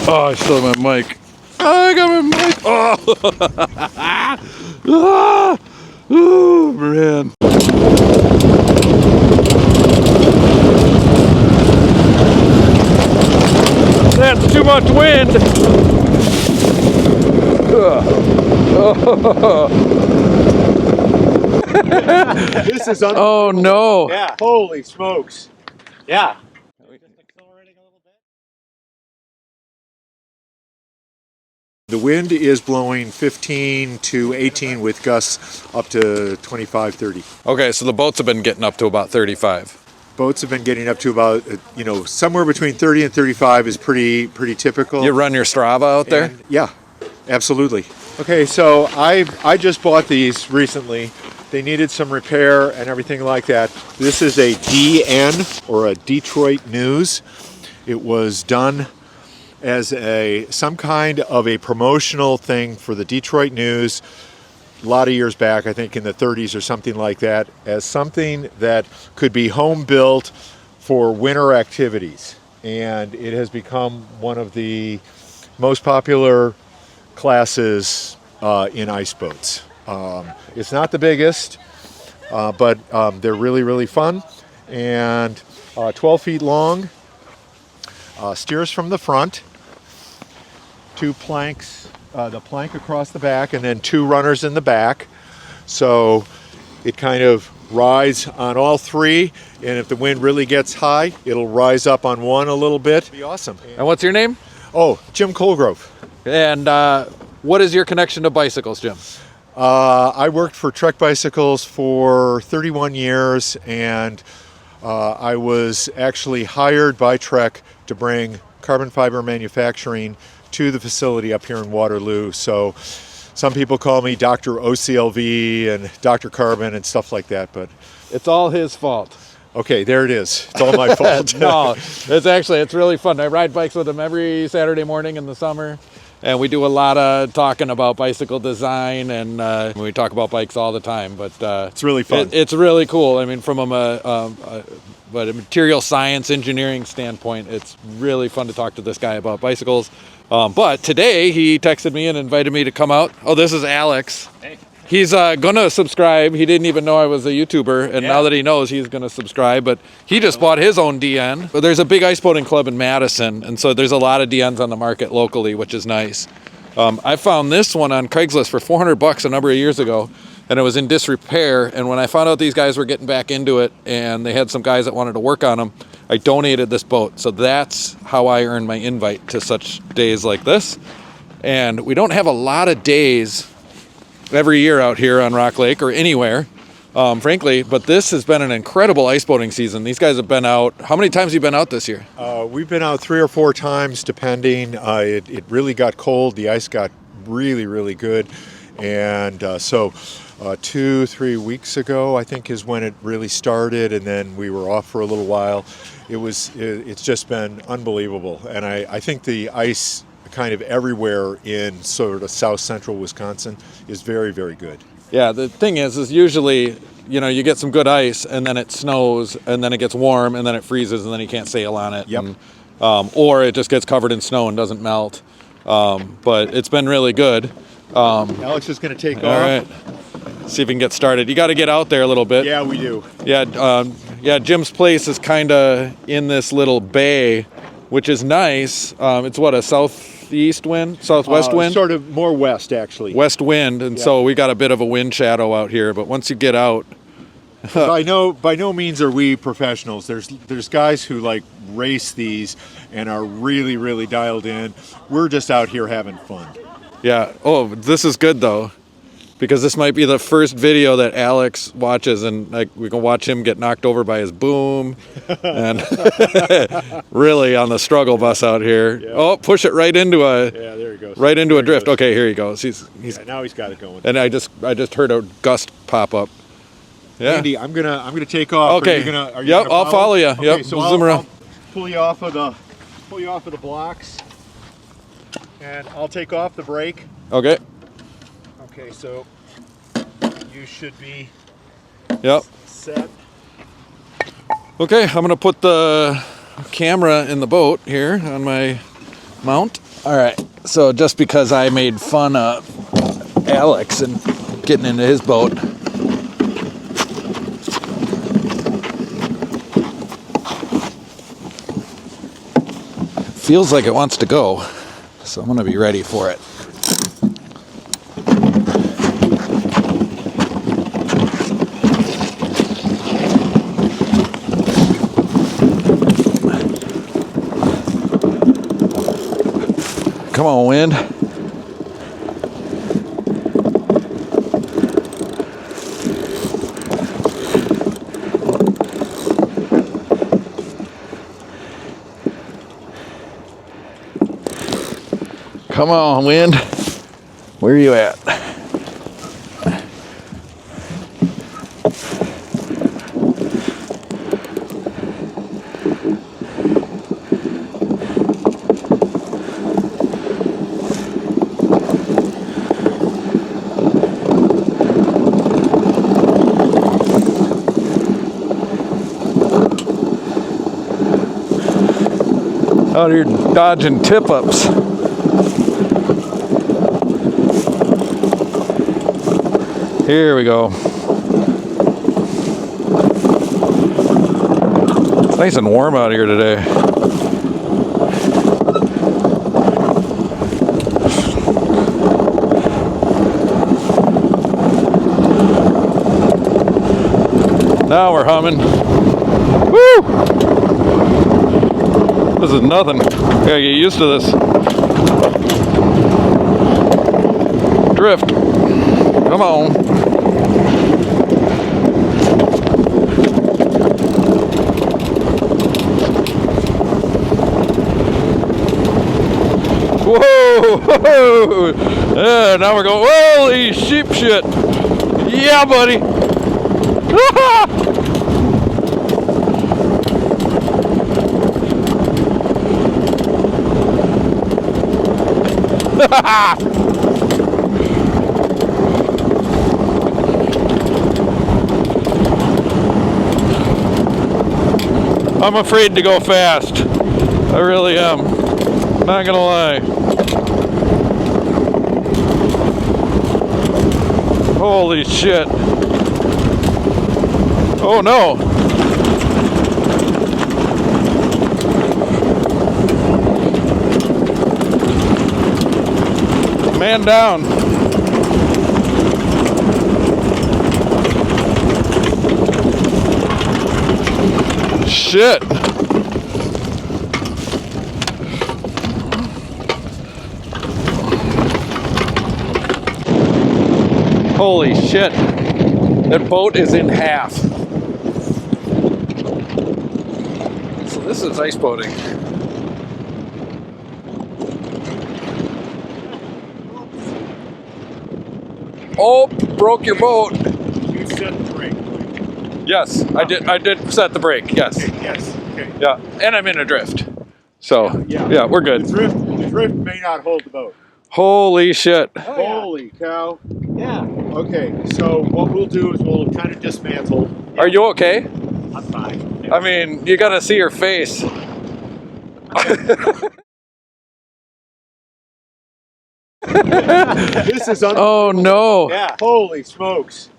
Oh, I still have my mic. I got my mic. Oh, oh man. That's too much wind. This is Oh no. Yeah. Holy smokes. Yeah. The wind is blowing 15 to 18 with gusts up to 25, 30. Okay, so the boats have been getting up to about 35. Boats have been getting up to about, somewhere between 30 and 35 is pretty typical. You run your Strava out there? And, yeah, absolutely. Okay, so I just bought these recently. They needed some repair and everything like that. This is a DN, or a Detroit News. It was done as some kind of a promotional thing for the Detroit News a lot of years back, I think in the 30s or something like that, as something that could be home built for winter activities. And it has become one of the most popular classes in ice boats. It's not the biggest, but they're really, really fun. And 12 feet long, steers from the front, 2 planks, the plank across the back, and then 2 runners in the back. So it kind of rides on all 3, and if the wind really gets high, it'll rise up on one a little bit. It'll be awesome. And what's your name? Oh, Jim Colgrove. And what is your connection to bicycles, Jim? I worked for Trek Bicycles for 31 years, and I was actually hired by Trek to bring carbon fiber manufacturing to the facility up here in Waterloo. So some people call me Dr. OCLV and Dr. Carbon and stuff like that, but It's all his fault. okay, there it is. It's all my fault. No, it's really fun. I ride bikes with him every Saturday morning in the summer, and we do a lot of talking about bicycle design, and we talk about bikes all the time. But It's really fun. It's really cool. I mean, from a material science engineering standpoint, it's really fun to talk to this guy about bicycles. But today he texted me and invited me to come out. Oh, this is Alex. Hey. He's gonna subscribe. He didn't even know I was a YouTuber, and Yeah. now that he knows, he's gonna subscribe. But he just bought his own DN. But there's a big ice boating club in Madison, and so there's a lot of DNs on the market locally, which is nice. I found this one on Craigslist for $400 a number of years ago, and it was in disrepair. And when I found out these guys were getting back into it, and they had some guys that wanted to work on them, I donated this boat. So that's how I earned my invite to such days like this. And we don't have a lot of days every year out here on Rock Lake or anywhere, frankly, but this has been an incredible ice boating season. These guys have been out. How many times have you been out this year? We've been out 3 or 4 times, depending. It really got cold. The ice got really, really good. And so 2-3 weeks ago, I think, is when it really started, and then we were off for a little while. It's just been unbelievable. And I think the ice kind of everywhere in sort of south central Wisconsin is very, very good. Yeah, the thing is usually, you get some good ice, and then it snows, and then it gets warm, and then it freezes, and then you can't sail on it. Yep. And, or it just gets covered in snow and doesn't melt. But it's been really good. Alex is going to take All off. right. See if we can get started. You got to get out there a little bit. Yeah, we do. Yeah, Jim's place is kind of in this little bay, which is nice. It's a southwest wind? Sort of more west, actually. West wind, and so we got a bit of a wind shadow out here. But once you get out, by no means are we professionals. There's guys who like race these and are really, really dialed in. We're just out here having fun. yeah. Oh, this is good though, because this might be the first video that Alex watches, and we can watch him get knocked over by his boom, and really on the struggle bus out here. Yeah. Oh, push it right into a there he goes. right into There a he drift. goes. Okay, here he goes. He's Now he's got it going. and I just heard a gust pop up. Yeah. Andy, I'm gonna take off. Okay. Are you Yep, gonna I'll follow you. Okay, Yep, so we'll zoom around. I'll pull you off of the blocks, and I'll take off the brake. Okay. Okay, so you should be Yep. set. Okay, I'm gonna put the camera in the boat here on my Mount. All right. So just because I made fun of Alex and getting into his boat, feels like it wants to go. So I'm going to be ready for it. Come on, wind. Come on, wind. Where are you at? Out here dodging tip-ups. Here we go. It's nice and warm out here today. Now we're humming. Woo! This is nothing. Gotta get used to this. Drift. Come on. Whoa! Yeah, now we're going, holy sheep shit. Yeah, buddy. I'm afraid to go fast. I really am. Not gonna lie. Holy shit. Oh no. Man down. Shit. Holy shit. That boat is in half. So this is ice boating. Oh, broke your boat. You set the brake. Yes, I did set the brake. Yes. Okay, yes. Okay. Yeah, and I'm in a drift. So, yeah, we're good. The drift may not hold the boat. Holy shit. Oh, yeah. Holy cow. Yeah, Okay, so what we'll do is we'll kind of dismantle. Are you okay? I'm fine. I mean, you gotta see your face. This is Oh no. Yeah, Holy smokes.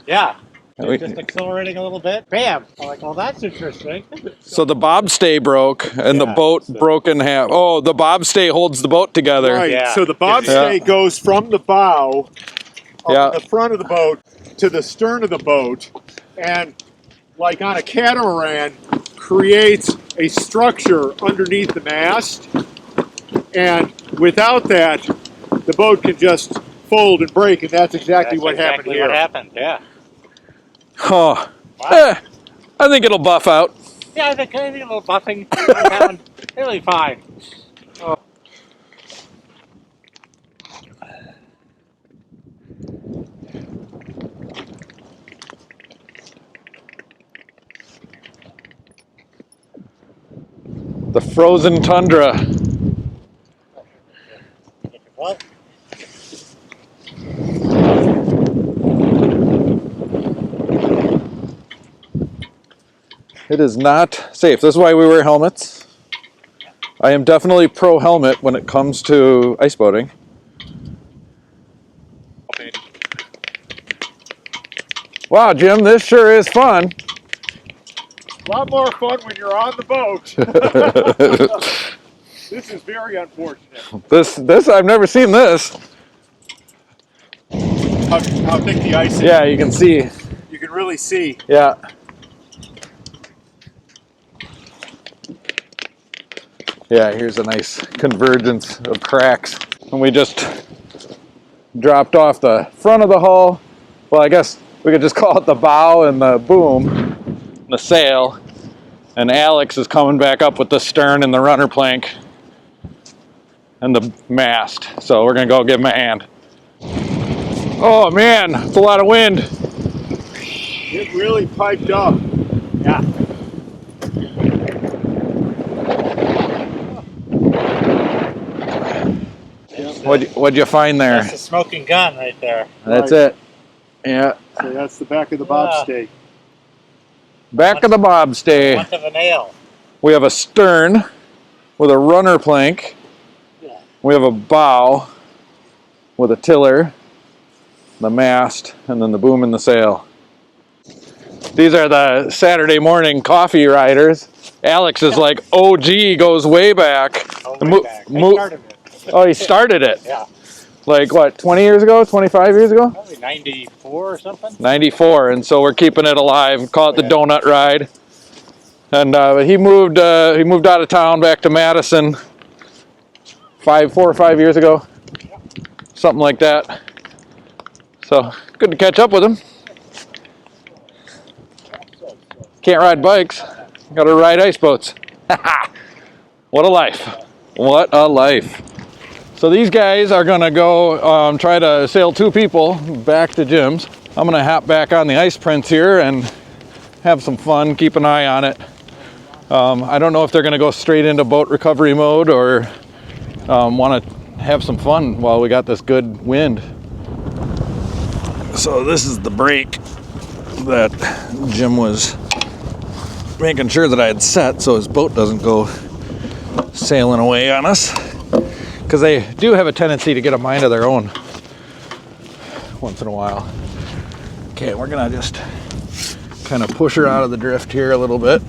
yeah. We- Just accelerating a little bit. Bam! I'm like, well, that's interesting. So the bobstay broke and the Yeah, boat so- broke in half. Oh, the bobstay holds the boat together. Right, Yeah. so the bobstay Yeah. goes from the bow Yeah. of the front of the boat to the stern of the boat, and like on a catamaran, creates a structure underneath the mast, and without that, the boat can just fold and break, and that's exactly what happened here. What happened? Yeah. Oh. Wow. I think it'll buff out. Yeah, I think a little buffing. I'm having really fine. The frozen tundra. What? It is not safe. This is why we wear helmets. I am definitely pro helmet when it comes to ice boating. Wow, Jim, this sure is fun. A lot more fun when you're on the boat. This is very unfortunate. This I've never seen this. How thick the ice is. Yeah, you can see. You can really see. Yeah. Yeah, here's a nice convergence of cracks. And we just dropped off the front of the hull. Well, I guess we could just call it the bow and the boom, the sail. And Alex is coming back up with the stern and the runner plank and the mast. So we're gonna go give him a hand. Oh man, it's a lot of wind. It really piped up. Yeah. What'd you find there? That's a smoking gun right there. That's Right. it. Yeah. So that's the back of the bobstay. Back of the bobstay. Want of a nail. We have a stern with a runner plank. Yeah. We have a bow with a tiller, the mast, and then the boom and the sail. These are the Saturday morning coffee riders. Alex is like OG, goes way back. Oh, way back. I started it. Oh, he started it. Yeah. Like what, 20 years ago, 25 years ago? Probably 94 or something. 94, and so we're keeping it alive. Call it the donut ride. And he moved out of town back to Madison 4 or 5 years ago, something like that. So good to catch up with him. Can't ride bikes, got to ride ice boats. What a life! What a life! So these guys are gonna go try to sail 2 people back to Jim's. I'm gonna hop back on the ice prints here and have some fun, keep an eye on it. I don't know if they're gonna go straight into boat recovery mode or wanna have some fun while we got this good wind. So this is the break that Jim was making sure that I had set so his boat doesn't go sailing away on us. Because they do have a tendency to get a mind of their own once in a while. Okay, we're gonna just kind of push her out of the drift here a little bit.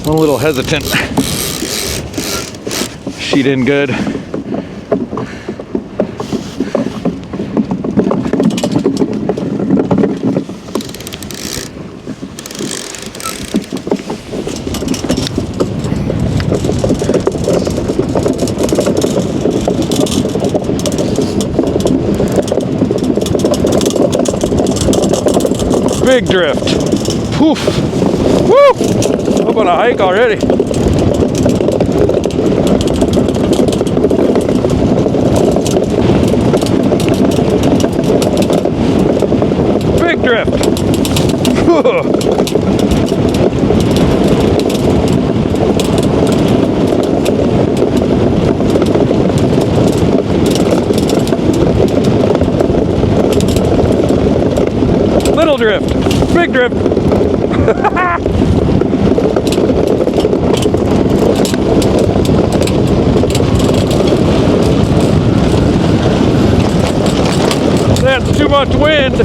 I'm a little hesitant. Sheet in good. Big drift. Poof. Woo! Up on a hike already. Big drift. Little drift. Big drift. That's too much wind.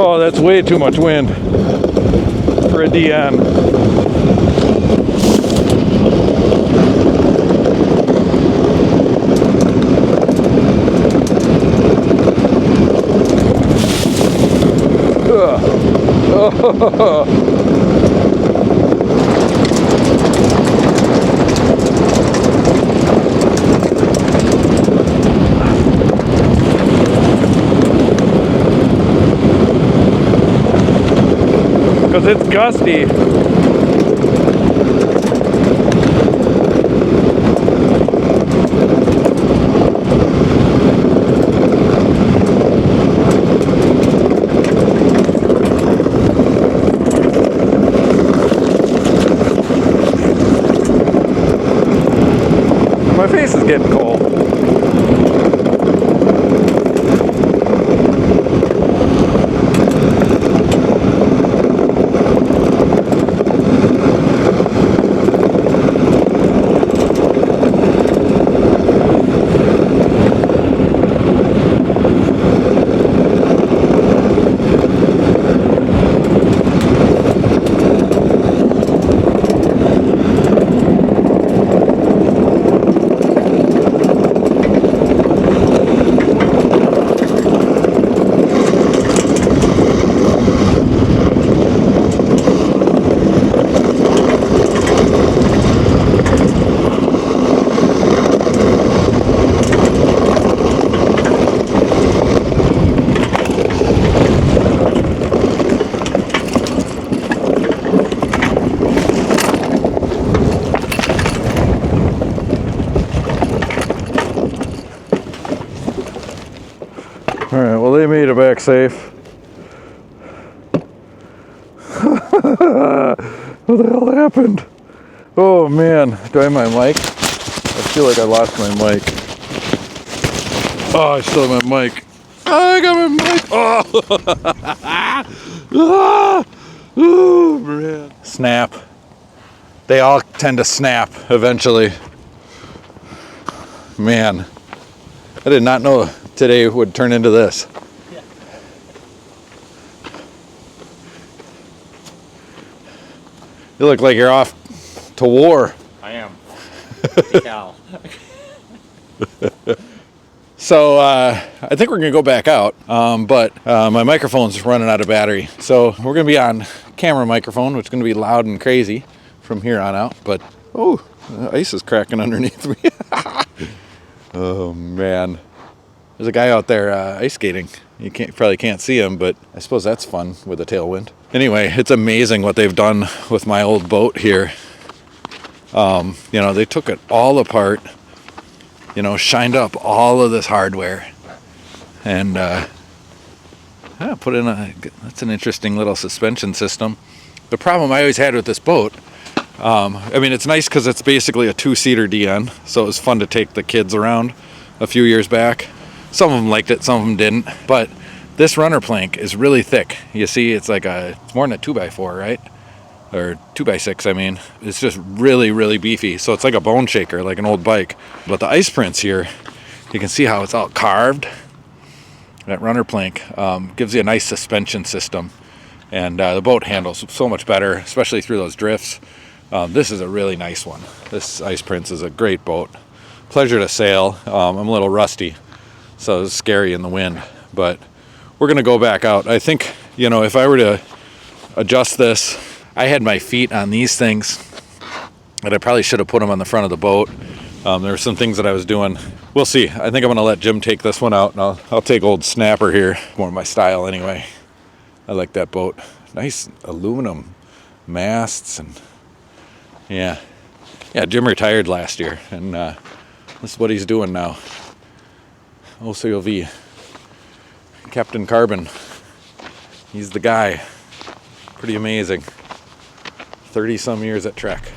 Oh, that's way too much wind for a DN. Because it's gusty. my face is getting cold. All right, well, they made it back safe. What the hell happened? Oh man, do I have my mic? I feel like I lost my mic. Oh, I still have my mic. Oh, I got my mic. Oh, oh man. Snap. They all tend to snap eventually. Man, I did not know today would turn into this. Yeah. You look like you're off to war. I am. Hey, Cal. So I think we're gonna go back out, but my microphone's running out of battery. So we're gonna be on camera microphone, which is gonna be loud and crazy from here on out. But oh, the ice is cracking underneath me. Oh man. There's a guy out there ice skating. You probably can't see him, but I suppose that's fun with a tailwind. Anyway, it's amazing what they've done with my old boat here. You know, they took it all apart, you know, shined up all of this hardware, and put in that's an interesting little suspension system. The problem I always had with this boat, I mean, it's nice because it's basically a two-seater DN, so it was fun to take the kids around a few years back. Some of them liked it, some of them didn't. But this runner plank is really thick. You see, it's like it's more than a 2x4, right? Or 2x6, I mean. It's just really, really beefy. So it's like a bone shaker, like an old bike. But the ice prints here, you can see how it's all carved. That runner plank gives you a nice suspension system. And the boat handles so much better, especially through those drifts. This is a really nice one. This Ice Prince is a great boat. Pleasure to sail. I'm a little rusty, so it's scary in the wind, but we're gonna go back out. I think, you know, if I were to adjust this, I had my feet on these things, and I probably should have put them on the front of the boat. There were some things that I was doing. We'll see. I think I'm gonna let Jim take this one out, and I'll take old Snapper here. More my style anyway. I like that boat. Nice aluminum masts, and yeah, Jim retired last year, and this is what he's doing now. OCOV, Captain Carbon. He's the guy. Pretty amazing. 30-some years at Trek.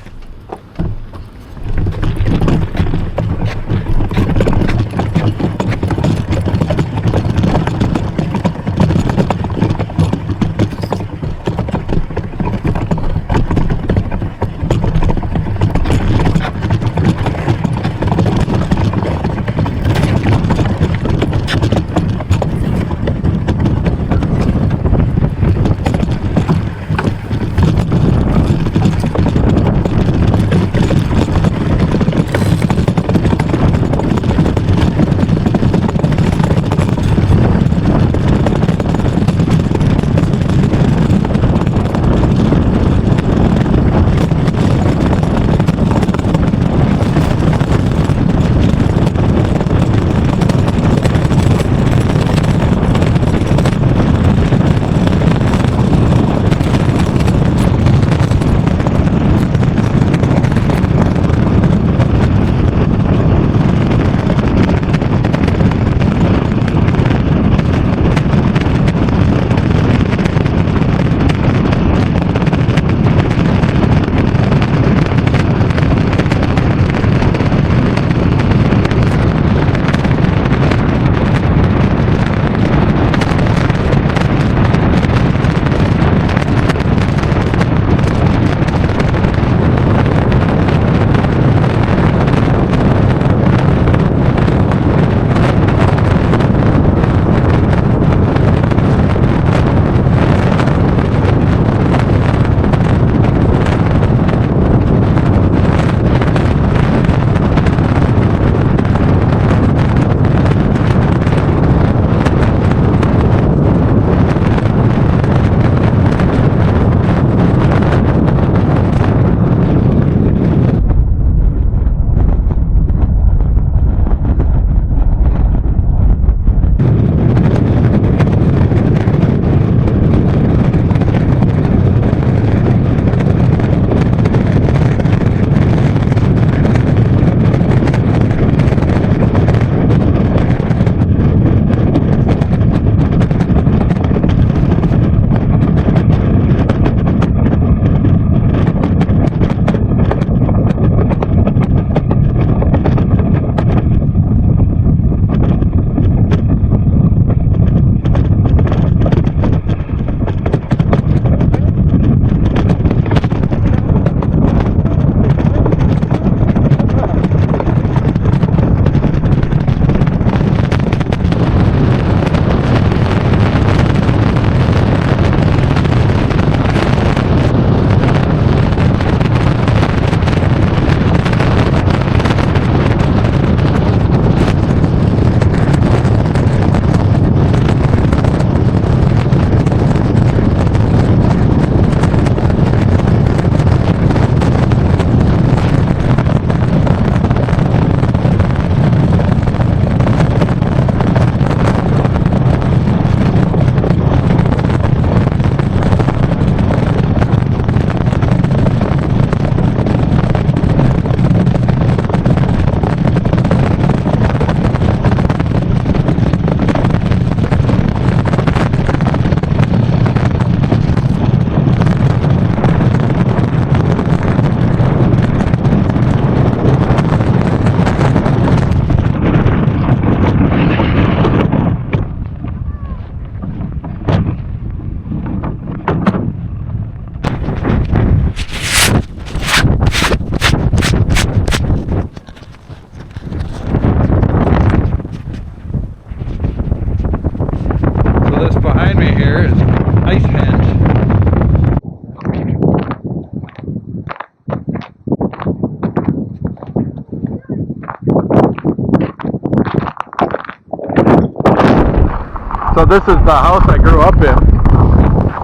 So this is the house I grew up in.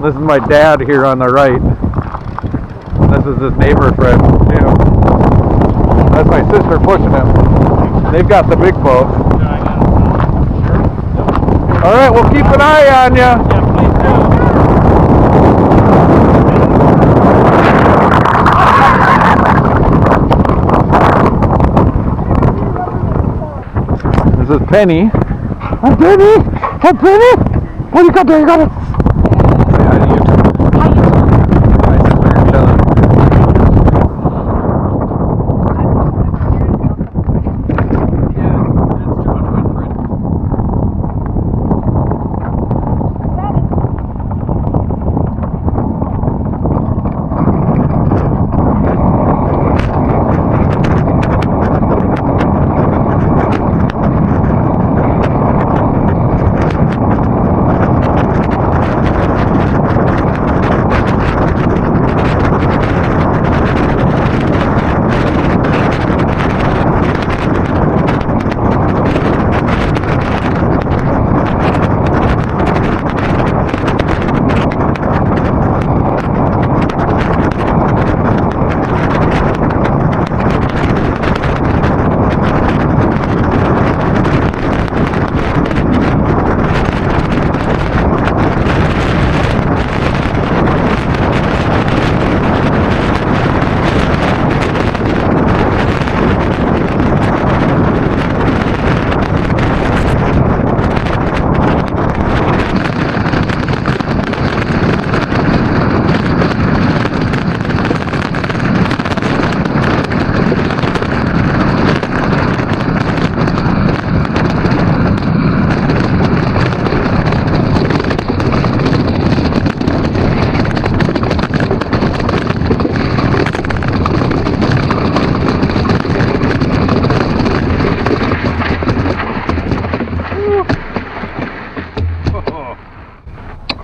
This is my dad here on the right. This is his neighbor friend, Jim. That's my sister pushing him. They've got the big boat. All right, we'll keep an eye on you. Yeah, please do. This is Penny. Hi, Penny. Hi, Penny. What do you got there? You got it. Say hi to YouTube. Hi, sister. You're chilling.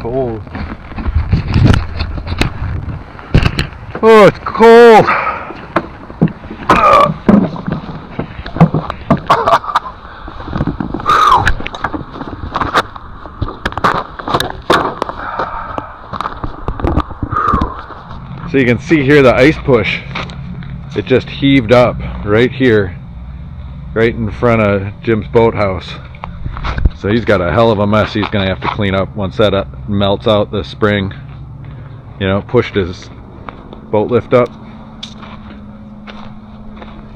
Cold. Oh, it's cold. So you can see here the ice push. It just heaved up right here, right in front of Jim's boathouse. So he's got a hell of a mess he's gonna have to clean up once that melts out this spring. You know, pushed his boat lift up.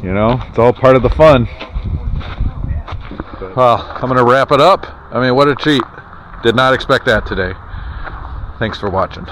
You know, it's all part of the fun. Well, I'm gonna wrap it up. I mean, what a treat. Did not expect that today. Thanks for watching.